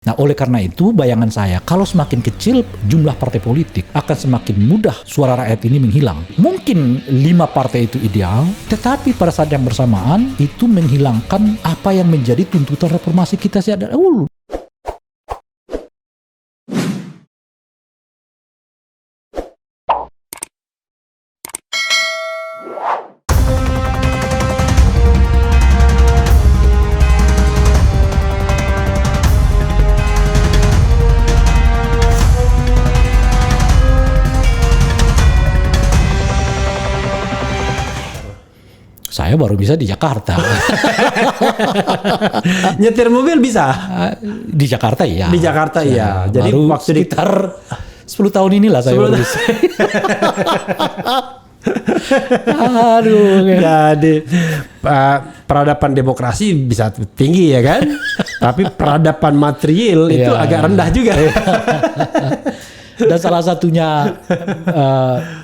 Nah, oleh karena itu bayangan saya, kalau semakin kecil jumlah partai politik, akan semakin mudah suara rakyat ini menghilang. Mungkin 5 partai itu ideal, tetapi pada saat yang bersamaan itu menghilangkan apa yang menjadi tuntutan reformasi kita sejak dahulu. Saya baru bisa di Jakarta. Nyetir mobil bisa? Di Jakarta iya. Di Jakarta iya. Jadi baru waktu sekitar 10 tahun inilah saya baru bisa. Aduh. Jadi peradaban demokrasi bisa tinggi ya kan? Tapi peradaban material itu agak rendah juga. Dan salah satunya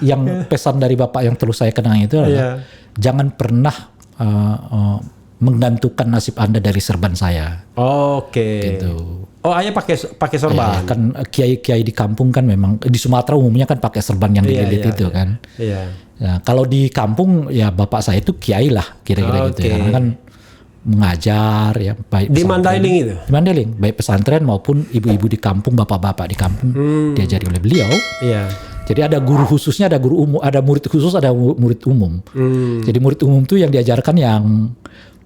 yang pesan dari Bapak yang terus saya kenang itu adalah jangan pernah menggantungkan nasib Anda dari serban saya. Oke. Gitu. Oh, ayah pakai sorban. Kan kiai-kiai di kampung kan memang di Sumatera umumnya kan pakai serban yang dililit itu kan. Iya. Nah, kalau di kampung ya bapak saya itu kiai lah kira-kira gitu ya. Karena kan mengajar ya baik di Mandailing itu. Di Mandailing, baik pesantren maupun ibu-ibu di kampung, bapak-bapak di kampung diajari oleh beliau. Iya. Jadi ada guru khususnya, ada guru umum, ada murid khusus, ada murid umum. Jadi murid umum itu yang diajarkan yang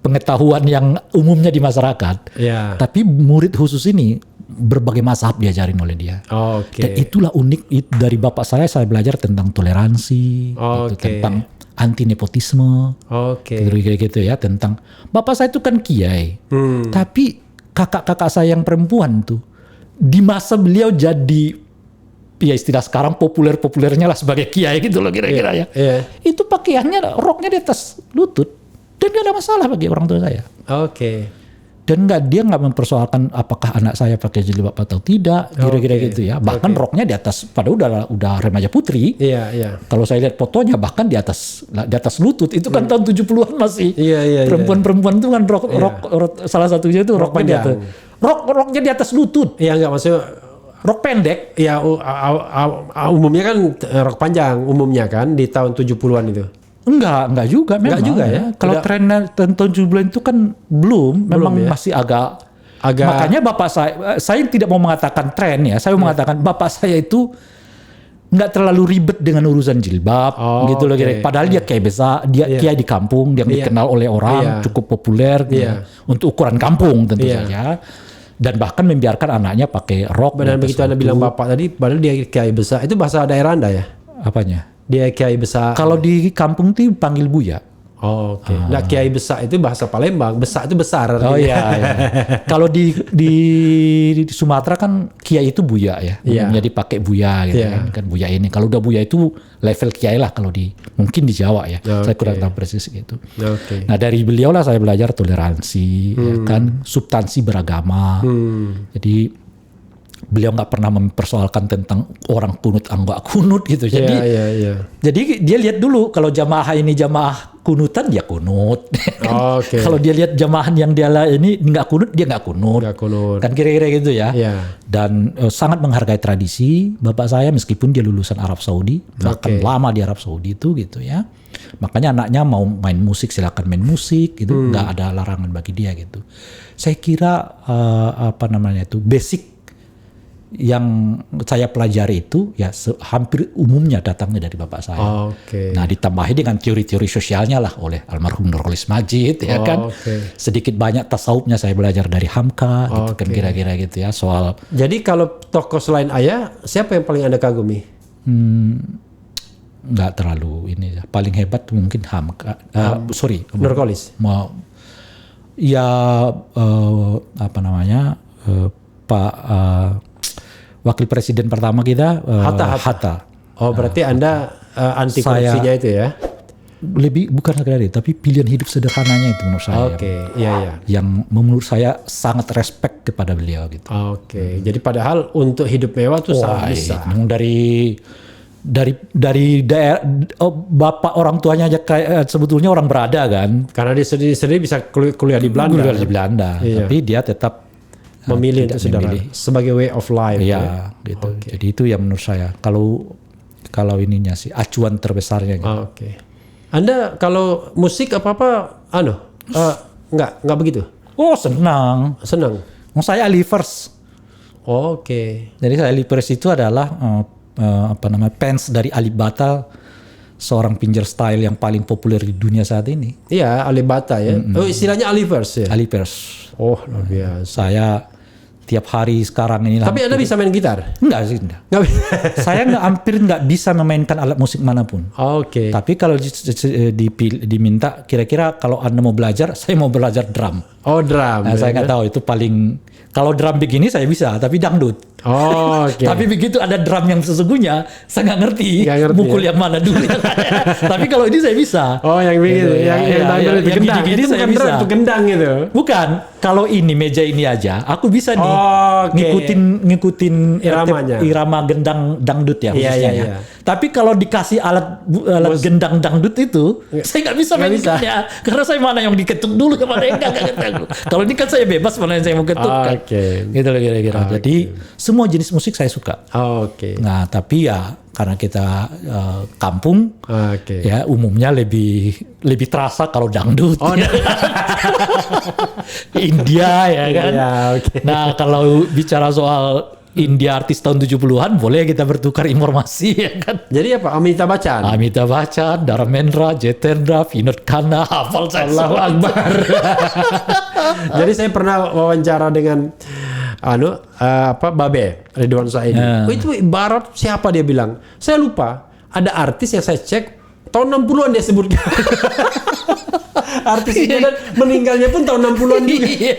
pengetahuan yang umumnya di masyarakat. Yeah. Tapi murid khusus ini berbagai mazhab diajarin oleh dia. Dan itulah unik dari bapak saya belajar tentang toleransi, gitu, tentang anti nepotisme, gitu ya, tentang bapak saya itu kan kiai. Tapi kakak-kakak saya yang perempuan tuh di masa beliau jadi ya istilah sekarang populernya lah sebagai kiai gitu loh kira-kira ya. Itu pakaiannya roknya di atas lutut dan gak ada masalah bagi orang tua saya. Dan dia nggak mempersoalkan apakah anak saya pakai jilbab atau tidak, kira-kira gitu ya. Bahkan roknya di atas, padahal udah remaja putri. Kalau saya lihat fotonya bahkan di atas lutut. Itu kan tahun 70-an masih. Perempuan-perempuan itu kan rok salah satunya itu roknya di atas. Roknya di atas lutut. Iya nggak maksudnya. Rok pendek. Ya umumnya kan rok panjang umumnya kan di tahun 70-an itu. Enggak juga memang. Enggak juga ya. Kalau trennya tahun 70-an itu kan belum memang ya? Masih agak. Makanya bapak saya tidak mau mengatakan tren ya. Saya mau mengatakan bapak saya itu enggak terlalu ribet dengan urusan jilbab gitu loh kira. Padahal dia kiai besar, dia kiai di kampung yang dikenal oleh orang, cukup populer gitu. Untuk ukuran kampung tentu saja. Dan bahkan membiarkan anaknya pakai rok. Dan begitu Anda bilang bapak tadi, padahal dia kiai besar, itu bahasa daerah Anda ya? Apanya? Dia kiai besar. Kalau di kampung tuh panggil buya. Nah, kiai besar itu bahasa Palembang, besar itu besar. Kalau di Sumatera kan kiai itu buya ya. Umumnya dipakai buya gitu kan buya ini. Kalau udah buya itu level kiai lah kalau mungkin di Jawa ya. Saya kurang tahu persis gitu. Nah, dari beliau lah saya belajar toleransi ya kan, substansi beragama. Jadi beliau nggak pernah mempersoalkan tentang orang kunut enggak kunut gitu. Jadi jadi dia lihat dulu kalau jamaah ini jamaah kunutan dia kunut. Kalau dia lihat jamaah yang dia ini nggak kunut dia nggak kunut. Kan kira-kira gitu ya. Dan sangat menghargai tradisi bapak saya meskipun dia lulusan Arab Saudi, bahkan lama di Arab Saudi itu gitu ya. Makanya anaknya mau main musik silakan main musik gitu, nggak ada larangan bagi dia gitu. Saya kira basic yang saya pelajari itu ya hampir umumnya datangnya dari bapak saya. Nah ditambahi dengan teori-teori sosialnya lah oleh almarhum Nurholis Majid ya kan. Sedikit banyak tasawufnya saya belajar dari Hamka gitu kan kira-kira gitu ya soal. Jadi kalau tokoh selain ayah siapa yang paling Anda kagumi? Nggak terlalu ini ya. Paling hebat mungkin Hamka. Nurholis. Pak Wakil Presiden pertama kita Hatta. Berarti Anda anti korupsinya itu ya? Lebih bukan dari tapi pilihan hidup sederhananya itu menurut saya. Yang menurut saya sangat respect kepada beliau gitu. Jadi padahal untuk hidup mewah tuh sangat bisa. Dari daerah bapak orang tuanya aja kayak sebetulnya orang berada kan. Karena dia sendiri bisa kuliah di Belanda. Tapi dia tetap memilih tidak untuk saudara memilih. sebagai way of life. Ya, gitu. Jadi itu yang menurut saya kalau ininya sih acuan terbesarnya. Gitu. Oke. Anda kalau musik apa nggak begitu? Oh senang. Saya Alivers. Oke. Jadi saya Alivers itu adalah fans dari Alip Ba Ta, seorang pinjer style yang paling populer di dunia saat ini. Iya, Alip Ba Ta ya. Oh, istilahnya Alivers ya. Alivers. Oh, luar biasa. Saya tiap hari sekarang ini. Tapi Anda bisa main gitar? Enggak sih, enggak. Saya hampir nggak bisa memainkan alat musik manapun. Oke. Tapi kalau diminta, kira-kira kalau Anda mau belajar, saya mau belajar drum. Oh, drum. Nah, saya nggak tahu itu paling. Kalau drum begini saya bisa, tapi dangdut. Oh, oke. Tapi begitu ada drum yang sesungguhnya, saya nggak ngerti mukul yang mana dulu. Tapi kalau ini saya bisa. Oh, yang begitu, yang dangdut itu gendang. Gini Itu saya bukan bisa. drum, itu gendang gitu. Bukan, kalau ini meja ini aja, aku bisa nih ngikutin iramanya. Irama gendang dangdut ya khususnya. Iya. Tapi kalau dikasih alat gendang dangdut itu, saya nggak bisa mainnya. Karena saya mana yang diketuk dulu, kemana yang nggak ketuk. Kalau ini kan saya bebas mana yang saya mau ketuk. Gitu loh kira-kira. Jadi semua jenis musik saya suka. Nah tapi ya karena kita kampung, ya umumnya lebih terasa kalau dangdut. India ya kan. Nah kalau bicara soal India artis tahun 70-an boleh kita bertukar informasi ya kan. Jadi apa? Amitabh Bachchan, Dharmendra, Jitendra, Vinod Khanna, hafal saya. Allahu Akbar. Jadi saya pernah wawancara dengan Babe Ridwan Saidi. Itu ibarat siapa dia bilang? Saya lupa. Ada artis yang saya cek tahun 60-an dia sebutkan. Artis itu dan meninggalnya pun tahun 60-an juga.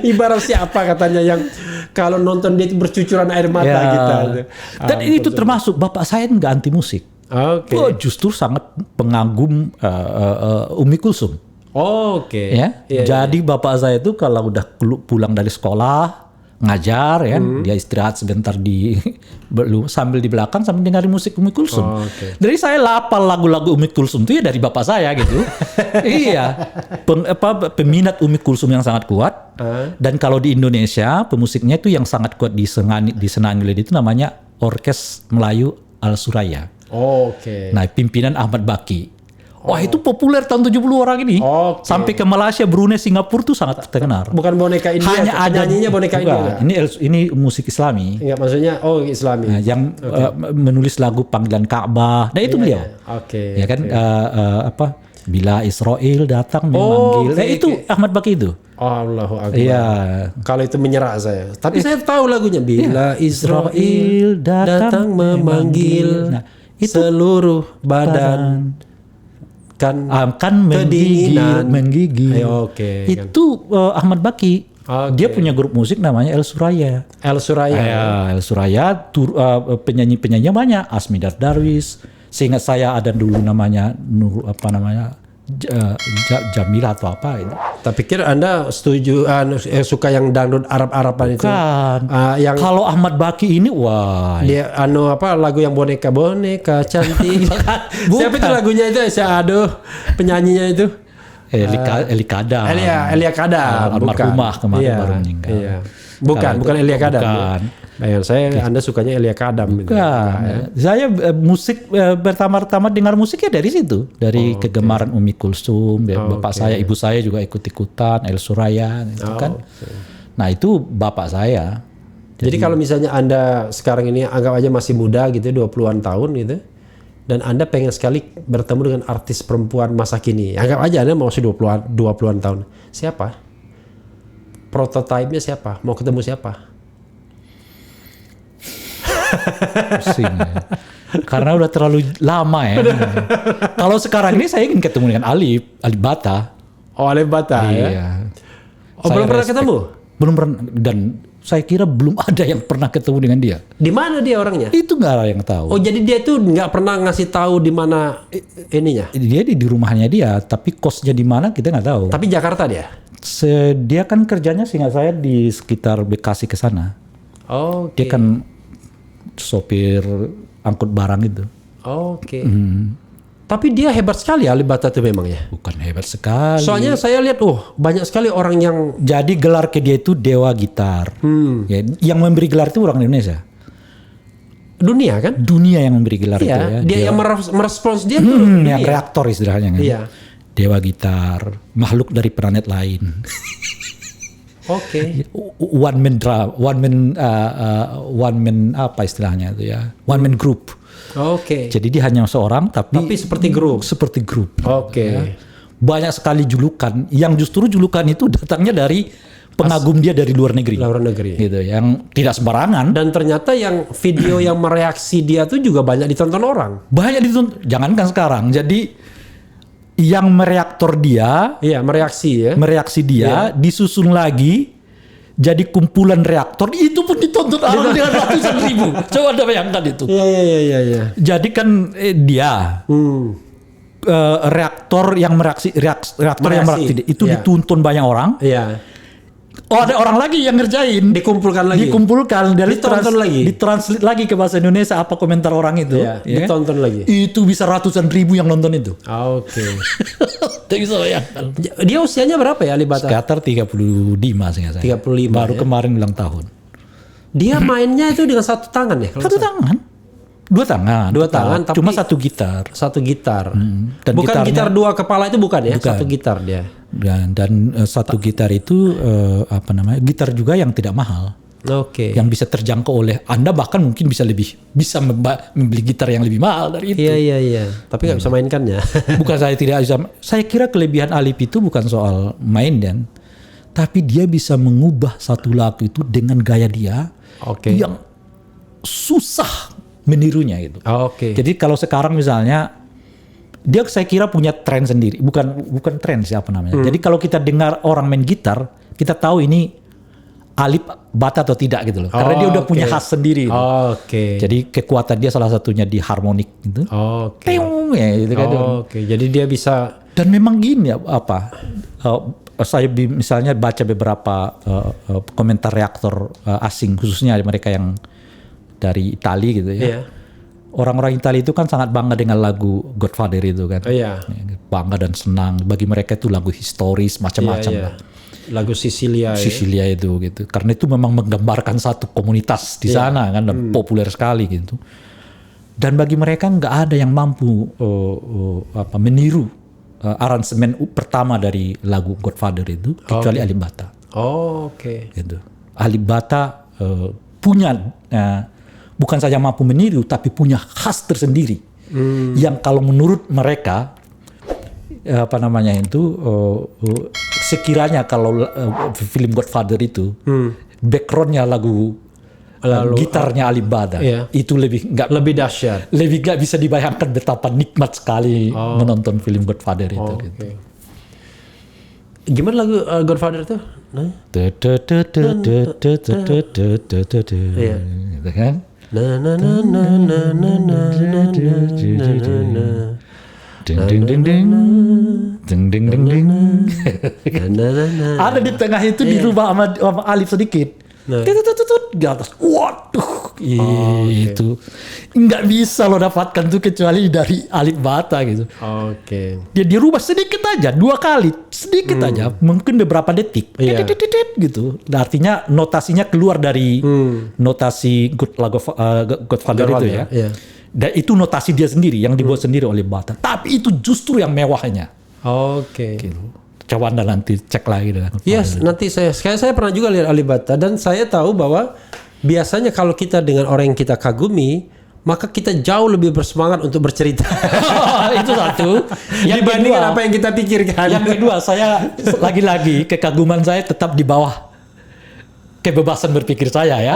Ibarat siapa katanya yang kalau nonton dia itu bercucuran air mata kita. Dan itu termasuk bapak saya nggak anti musik. Justru sangat pengagum Umi Kulsum. Jadi bapak saya itu kalau udah pulang dari sekolah ngajar ya, dia istirahat sebentar sambil di belakang sambil dengerin musik Umi Kulsum. Jadi saya lapal lagu-lagu Umi Kulsum itu ya dari bapak saya gitu. Iya, peminat Umi Kulsum yang sangat kuat. Dan kalau di Indonesia pemusiknya itu yang sangat kuat disenangi oleh itu namanya Orkes Melayu Al Suraya. Nah pimpinan Ahmad Baki. Wah itu populer tahun 70 orang ini. Sampai ke Malaysia, Brunei, Singapura tuh sangat terkenal. Bukan boneka India. Hanya ada nyanyinya boneka India. Ini musik Islami. Enggak, maksudnya Islami. Nah, yang menulis lagu Panggilan Ka'bah. Nah itu beliau. Ya kan Bila Israel datang memanggil. Itu Ahmad Baki itu. Allahu Akbar. Iya. Kalau itu menyerah saya. Tapi saya tahu lagunya. Bila Israel datang memanggil seluruh badan akan menggigil. Itu Ahmad Baki. Dia punya grup musik namanya El Suraya. El Suraya penyanyi-penyanyinya banyak. Asmidar Darwis. Seingat saya ada dulu namanya Jamila atau apa itu. Tapi pikir Anda setuju suka yang dangdut Arab-Araban itu? Yang kalau Ahmad Baki ini dia lagu yang boneka cantik. Siapa itu lagunya itu? Penyanyinya itu Elia Kada. Elia Kada, almarhumah kemarin baru meninggal. Iya. Bukan Elia Kada. Bayangan saya Anda sukanya Elia Kadam. Saya musik pertama-tama dengar musik ya dari situ, dari kegemaran Umi Kulsum, bapak saya, ibu saya juga ikut-ikutan El Suraya gitu kan. Nah itu bapak saya. Jadi kalau misalnya Anda sekarang ini anggap aja masih muda gitu, 20-an tahun gitu, dan Anda pengen sekali bertemu dengan artis perempuan masa kini, anggap aja Anda masih 20-an tahun, siapa? Prototipenya siapa? Mau ketemu siapa? Pusing ya. Karena udah terlalu lama ya. Kalau sekarang ini saya ingin ketemu dengan Alip Ba Ta. Alip Ba Ta ya. Belum pernah ketemu? Belum pernah, dan saya kira belum ada yang pernah ketemu dengan dia. Di mana dia orangnya? Itu nggak ada yang tahu. Jadi dia tuh nggak pernah ngasih tahu di mana ininya. Dia di rumahnya dia, tapi kosnya di mana kita nggak tahu. Tapi Jakarta dia? Dia kan kerjanya seingat saya di sekitar Bekasi ke sana. Dia kan sopir angkut barang itu. Tapi dia hebat sekali Alibata itu memang ya. Bukan hebat sekali. Soalnya saya lihat, banyak sekali orang yang jadi gelar ke dia itu dewa gitar. Ya, yang memberi gelar itu orang Indonesia. Dunia kan? Dunia yang memberi gelar itu Dia ya. Dewa, yang merespons dia tuh dunia. yang reaktor istilahnya kan. Iya. Dewa gitar, makhluk dari planet lain. Oke. One man apa istilahnya itu ya? One man group. Oke. Jadi dia hanya seorang tapi seperti grup. Seperti grup. Oke. Ya. Banyak sekali julukan yang justru julukan itu datangnya dari pengagum dia dari luar negeri. Luar negeri. Gitu, yang tidak sembarangan. Dan ternyata yang video yang mereaksi dia tuh juga banyak ditonton orang. Banyak ditonton. Jangankan sekarang. Jadi yang mereaktor dia, mereaksi dia, disusun lagi jadi kumpulan reaktor, itu pun ditonton orang dengan ratusan ribu. Coba Anda bayangkan itu. Iya. Jadi kan dia reaktor yang mereaksi itu ditonton banyak orang. Iya. Ada orang lagi yang ngerjain, dikumpulkan dan ditonton lagi, ditranslate lagi ke bahasa Indonesia apa komentar orang itu. Iya, ditonton lagi. Itu bisa ratusan ribu yang nonton itu. Oke. Bisa bayangkan. Dia usianya berapa ya Alibata? Sekitar 35 sehingga saya. 35. Baru kemarin ulang tahun. Dia mainnya itu dengan satu tangan ya? Satu tangan. Dua tangan. Tapi cuma satu gitar. Satu gitar. Dan bukan gitar dua kepala itu bukan ya? Bukan. Satu gitar dia. Dan satu gitar itu gitar juga yang tidak mahal. Oke. Yang bisa terjangkau oleh Anda, bahkan mungkin bisa membeli gitar yang lebih mahal dari itu. Iya. Tapi nggak bisa mainkannya. Bukan saya tidak bisa. Saya kira kelebihan Alip itu bukan soal main tapi dia bisa mengubah satu lagu itu dengan gaya dia yang susah menirunya gitu. Jadi kalau sekarang misalnya dia saya kira punya tren sendiri, bukan tren siapa namanya. Jadi kalau kita dengar orang main gitar, kita tahu ini Alip Bata atau tidak gitu loh. Karena dia udah punya khas sendiri. Gitu. Jadi kekuatan dia salah satunya di harmonik gitu. Teung ya gitu kan. Jadi dia bisa. Dan memang gini ya saya misalnya baca beberapa komentar reaktor asing, khususnya mereka yang dari Italia gitu ya. Iya. Orang-orang Italia itu kan sangat bangga dengan lagu Godfather itu kan. Bangga dan senang. Bagi mereka itu lagu historis macam-macam lah. Lagu Sisilia itu gitu. Karena itu memang menggambarkan satu komunitas di sana kan, dan populer sekali gitu. Dan bagi mereka nggak ada yang mampu meniru aransemen pertama dari lagu Godfather itu kecuali Alip Bata. Gitu. Alip Bata punya bukan saja mampu meniru, tapi punya khas tersendiri. Yang kalau menurut mereka, sekiranya kalau film Godfather itu, backgroundnya lagu gitarnya Alip Bata, itu lebih dahsyat. Lebih nggak bisa dibayangkan betapa nikmat sekali menonton film Godfather itu. Gitu. Gimana lagu Godfather itu? Gitu kan? Ada di tengah itu dirubah sama Alip sedikit. Di atas, waduh, itu nggak bisa lo dapatkan tuh kecuali dari Alip Bata gitu. Dia dirubah sedikit aja, 2 kali, sedikit aja, mungkin beberapa detik, gitu. Artinya notasinya keluar dari notasi Godfather itu ya. Dan itu notasi dia sendiri yang dibuat sendiri oleh Bata. Tapi itu justru yang mewahnya. Gitu. Coba Anda nanti cek lagi dengan. Nanti saya pernah juga lihat Alip Bata, dan saya tahu bahwa biasanya kalau kita dengan orang yang kita kagumi, maka kita jauh lebih bersemangat untuk bercerita. Itu satu. Dibandingkan apa yang kita pikirkan. Yang kedua, saya lagi-lagi kekaguman saya tetap di bawah kebebasan berpikir saya ya.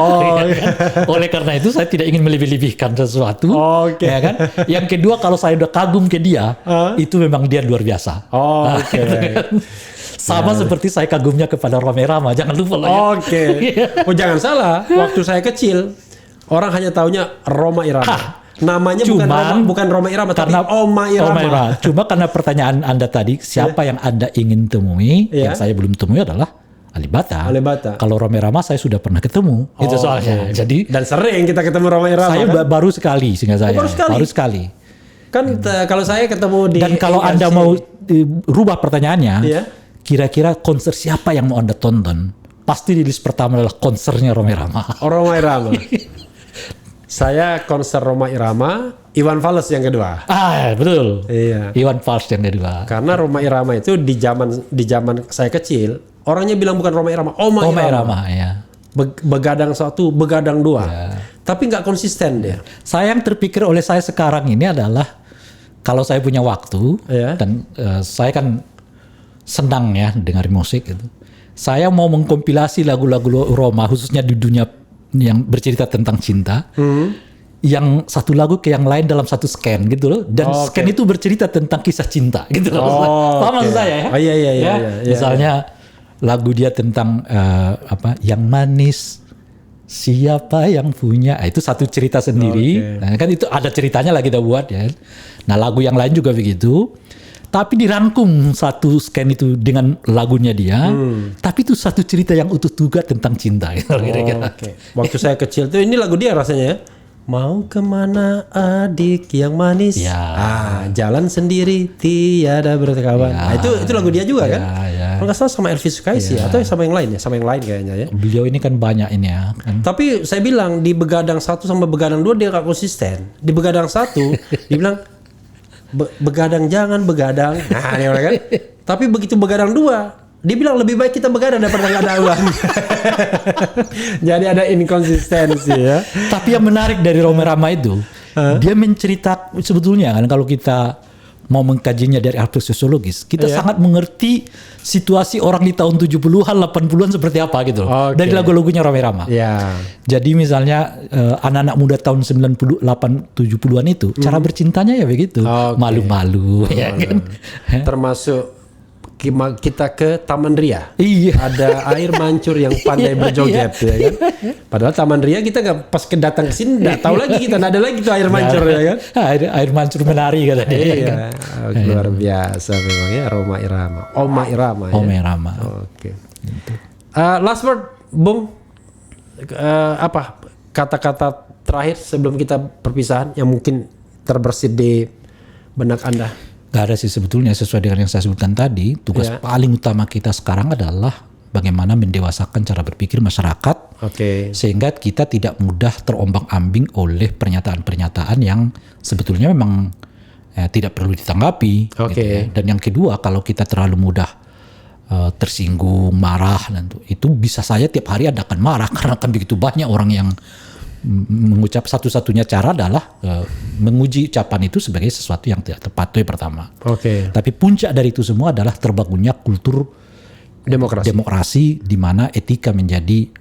Oleh karena itu saya tidak ingin melebih-lebihkan sesuatu. Ya kan? Yang kedua, kalau saya udah kagum ke dia, itu memang dia luar biasa. Sama seperti saya kagumnya kepada Rhoma Irama, jangan lupa loh ya. Jangan salah, waktu saya kecil orang hanya taunya Rhoma Irama. Namanya bukan Rhoma Irama, karena tapi Oma Irama. Cuma karena pertanyaan Anda tadi, siapa yang Anda ingin temui, yang saya belum temui adalah Alip Bata. Kalau Rhoma Irama saya sudah pernah ketemu. Itu soalnya. Jadi dan sering kita ketemu Rhoma Irama. Saya baru sekali sehingga saya. Baru sekali. Kalau saya ketemu di Dan kalau Anda mau rubah pertanyaannya, kira-kira konser siapa yang mau Anda tonton? Pasti di list pertama adalah konsernya Rhoma Irama. Rhoma Irama. Saya konser Rhoma Irama, Iwan Fals yang kedua. Betul. Iya. Iwan Fals yang kedua. Karena Rhoma Irama itu di zaman saya kecil, orangnya bilang bukan Rhoma Irama, Rhoma Irama, ya. Begadang satu, begadang dua. Tapi nggak konsisten dia. Saya yang terpikir oleh saya sekarang ini adalah kalau saya punya waktu dan saya kan senang ya dengerin musik gitu. Saya mau mengkompilasi lagu-lagu Rhoma khususnya di dunia yang bercerita tentang cinta, yang satu lagu ke yang lain dalam satu scan gitu loh, dan scan itu bercerita tentang kisah cinta gitu loh. Paham maksud saya ya? Iya. Misalnya lagu dia tentang yang manis, siapa yang punya, itu satu cerita sendiri. Nah, kan itu ada ceritanya lah kita buat ya. Nah lagu yang lain juga begitu. Tapi dirangkum satu scan itu dengan lagunya dia, tapi itu satu cerita yang utuh juga tentang cinta. Gitu, kira-kira. Waktu saya kecil tuh ini lagu dia rasanya ya. Mau kemana adik yang manis? Jalan sendiri tiada berkawan. Nah, itu lagu dia juga kan? Kalau nggak salah sama Elvis Sukaisi atau sama yang lain ya? Sama yang lain kayaknya ya. Beliau ini kan banyak ini ya. Kan. Tapi saya bilang di begadang 1 sama begadang 2 dia nggak konsisten. Di begadang 1 dia bilang begadang jangan begadang. Nah, dia kan. Tapi begitu begadang 2, dia bilang lebih baik kita begadang daripada nggak ada uang. Jadi ada inkonsistensi ya. Tapi yang menarik dari Rhoma Irama itu, dia menceritakan sebetulnya kan kalau kita mau mengkajinya dari aspek sosiologis, kita sangat mengerti situasi orang di tahun 70-an, 80-an seperti apa gitu loh. Dari lagu-lagunya Rhoma Irama. Jadi misalnya anak-anak muda tahun 98 70-an itu cara bercintanya ya begitu. Malu-malu ya kan. Termasuk kita ke Taman Ria. Ada air mancur yang pandai berjoget ya kan. Padahal Taman Ria kita nggak pas datang ke sini nggak tahu lagi kita nggak ada lagi tuh air mancur ya kan. Air mancur menari katanya. Iya. Luar biasa memang ya Rhoma Irama. Rhoma Irama. Rhoma Irama. Oke. Last word, Bung. Apa kata-kata terakhir sebelum kita perpisahan yang mungkin terbersit di benak Anda? Gak ada sih sebetulnya, sesuai dengan yang saya sebutkan tadi, tugas paling utama kita sekarang adalah bagaimana mendewasakan cara berpikir masyarakat sehingga kita tidak mudah terombang-ambing oleh pernyataan-pernyataan yang sebetulnya memang tidak perlu ditanggapi. Gitu ya. Dan yang kedua, kalau kita terlalu mudah tersinggung, marah, dan itu bisa saja tiap hari Anda akan marah karena kan begitu banyak orang yang mengucap. Satu-satunya cara adalah menguji ucapan itu sebagai sesuatu yang tidak tepat, itu yang pertama. Tapi puncak dari itu semua adalah terbangunnya kultur demokrasi di mana etika menjadi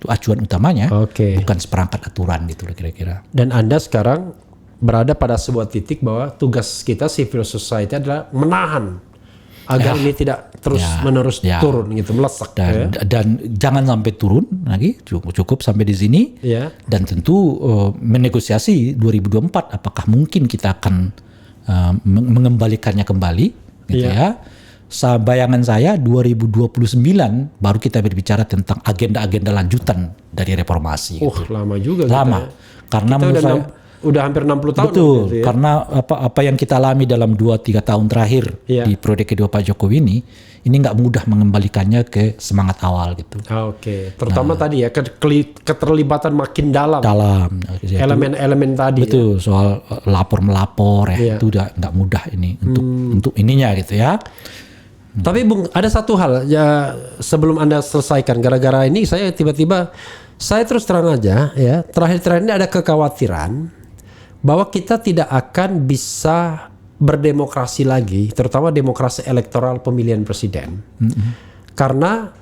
acuan utamanya, bukan seperangkat aturan gitu kira-kira. Dan Anda sekarang berada pada sebuah titik bahwa tugas kita civil society adalah menahan agar ini tidak terus-menerus turun gitu, melesak. Dan jangan sampai turun lagi, cukup sampai di sini. Dan tentu menegosiasi 2024 apakah mungkin kita akan mengembalikannya kembali gitu ya. Bayangan saya 2029 baru kita berbicara tentang agenda-agenda lanjutan dari reformasi. Lama juga. Lama. Karena menurut saya udah hampir 60 tahun. Betul, gitu ya. Karena apa yang kita alami dalam 2-3 tahun terakhir di periode kedua Pak Jokowi ini nggak mudah mengembalikannya ke semangat awal gitu. Terutama tadi ya keterlibatan makin dalam. Elemen-elemen tadi. Betul, soal lapor-melapor itu udah nggak mudah ini untuk ininya gitu ya. Tapi Bung, ada satu hal ya sebelum Anda selesaikan, gara-gara ini saya tiba-tiba terus terang aja ya, terakhir-terakhir ini ada kekhawatiran bahwa kita tidak akan bisa berdemokrasi lagi, terutama demokrasi elektoral pemilihan presiden. Karena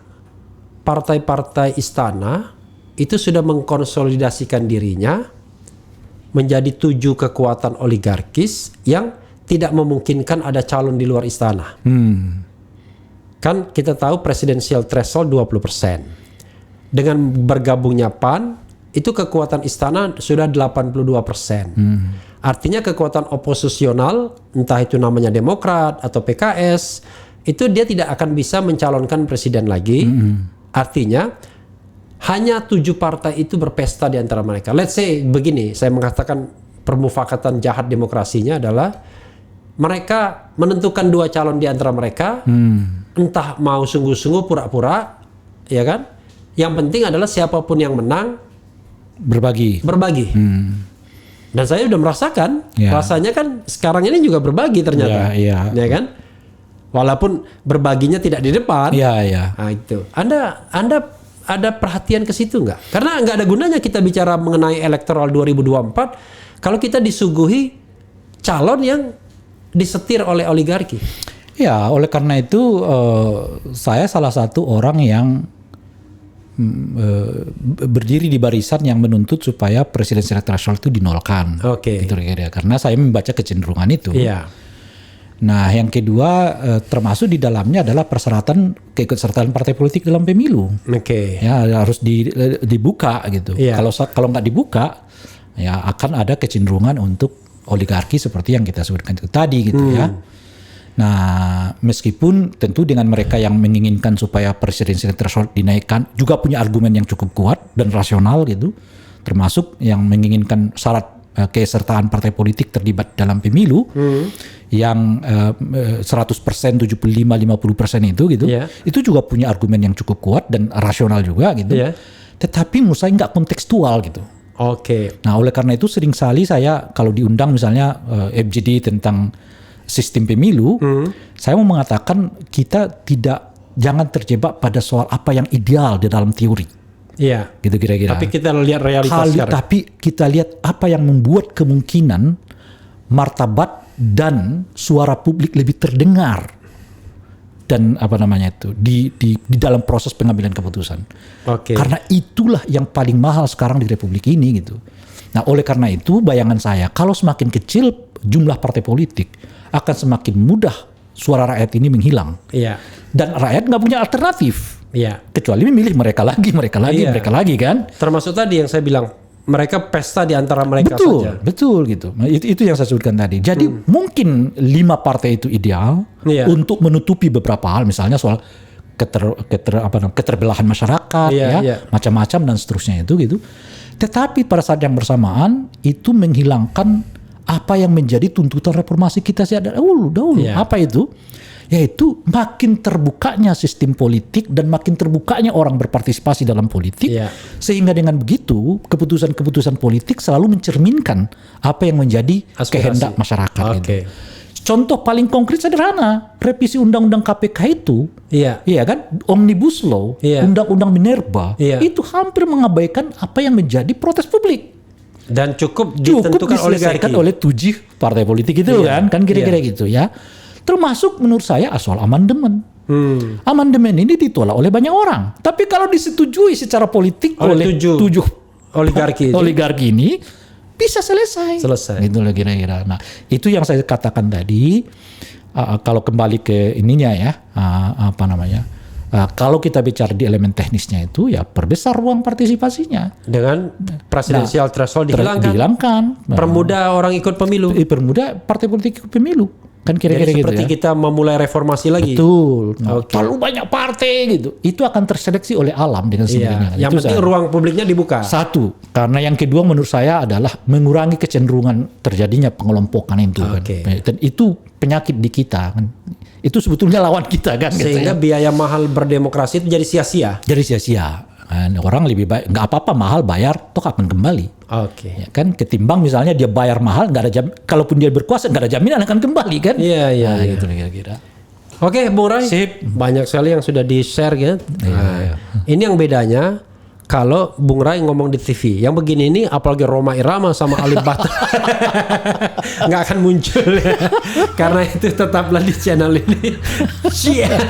partai-partai istana itu sudah mengkonsolidasikan dirinya menjadi 7 kekuatan oligarkis yang tidak memungkinkan ada calon di luar istana. Kan kita tahu presidensial threshold 20%. Dengan bergabungnya PAN, itu kekuatan istana sudah 82%. Artinya kekuatan opozisional, entah itu namanya Demokrat atau PKS, itu dia tidak akan bisa mencalonkan presiden lagi. Artinya hanya 7 partai itu berpesta di antara mereka. Let's say begini, saya mengatakan permufakatan jahat demokrasinya adalah mereka menentukan 2 calon di antara mereka, entah mau sungguh-sungguh pura-pura, ya kan? Yang penting adalah siapapun yang menang berbagi. Dan saya udah merasakan, rasanya kan sekarang ini juga berbagi ternyata, ya kan? Walaupun berbaginya tidak di depan. Nah, itu. Anda ada perhatian ke situ nggak? Karena nggak ada gunanya kita bicara mengenai elektoral 2024 kalau kita disuguhi calon yang disetir oleh oligarki. Ya, oleh karena itu saya salah satu orang yang berdiri di barisan yang menuntut supaya presidensial threshold itu dinolkan. Gitu kira-kira. Karena saya membaca kecenderungan itu. Nah, yang kedua termasuk di dalamnya adalah persyaratan keikutsertaan partai politik dalam pemilu. Ya, harus dibuka gitu. Kalau nggak dibuka, ya akan ada kecenderungan untuk oligarki seperti yang kita sebutkan itu tadi gitu ya. Nah, meskipun tentu dengan mereka yang menginginkan supaya presidensial threshold dinaikkan juga punya argumen yang cukup kuat dan rasional gitu, termasuk yang menginginkan syarat kesertaan partai politik terlibat dalam pemilu yang 100%, 75, 50% itu gitu, itu juga punya argumen yang cukup kuat dan rasional juga gitu. Tetapi menurut saya nggak kontekstual gitu. Nah, oleh karena itu seringkali saya kalau diundang misalnya FGD tentang sistem pemilu, saya mau mengatakan kita jangan terjebak pada soal apa yang ideal di dalam teori. Gitu kira-kira. Tapi kita lihat realitas sekarang. Tapi kita lihat apa yang membuat kemungkinan martabat dan suara publik lebih terdengar dan di dalam proses pengambilan keputusan. Karena itulah yang paling mahal sekarang di Republik ini gitu. Nah, oleh karena itu bayangan saya kalau semakin kecil jumlah partai politik akan semakin mudah suara rakyat ini menghilang. Dan rakyat nggak punya alternatif. Kecuali memilih mereka lagi kan. Termasuk tadi yang saya bilang mereka pesta di antara mereka saja. Betul gitu. Nah, itu yang saya sebutkan tadi. Jadi mungkin 5 partai itu ideal untuk menutupi beberapa hal, misalnya soal keterbelahan masyarakat, macam-macam dan seterusnya itu gitu. Tetapi pada saat yang bersamaan itu menghilangkan apa yang menjadi tuntutan reformasi kita sejak dahulu. Apa itu? Yaitu makin terbukanya sistem politik dan makin terbukanya orang berpartisipasi dalam politik, sehingga dengan begitu keputusan-keputusan politik selalu mencerminkan apa yang menjadi kehendak masyarakat. Gitu. Contoh paling konkret sederhana, revisi undang-undang KPK itu, kan, omnibus law, undang-undang Minerba, itu hampir mengabaikan apa yang menjadi protes publik. Dan cukup diselesaikan oleh 7 partai politik itu kan kira-kira gitu ya. Termasuk menurut saya soal amandemen. Amandemen ini ditolak oleh banyak orang. Tapi kalau disetujui secara politik oleh 7 oligarki ini bisa selesai. Gitu lah kira-kira. Nah, itu yang saya katakan tadi. Kalau kembali ke ininya ya, kalau kita bicara di elemen teknisnya itu ya perbesar ruang partisipasinya. Dengan presidensial threshold dihilangkan. Permudah orang ikut pemilu. Permudah partai politik ikut pemilu. Kan kira-kira gitu seperti kita memulai reformasi lagi. Betul. Kalau banyak partai gitu, itu akan terseleksi oleh alam dengan sendirinya. Yang penting ruang publiknya dibuka. Satu, karena yang kedua menurut saya adalah mengurangi kecenderungan terjadinya pengelompokan itu. Dan itu penyakit di kita kan. Itu sebetulnya lawan kita kan. Sehingga biaya mahal berdemokrasi itu jadi sia-sia. Orang lebih baik nggak apa-apa mahal bayar, toh akan kembali. Ya kan, ketimbang misalnya dia bayar mahal nggak ada kalaupun dia berkuasa nggak ada jaminan akan kembali kan. Gitu kira-kira. Oke, Bung Rai. Sip. Banyak sekali yang sudah di-share kan. Ini yang bedanya kalau Bung Rai ngomong di TV. Yang begini ini apalagi Roma Irama sama Alif Bata nggak akan muncul ya. Karena itu tetaplah di channel ini. Siap.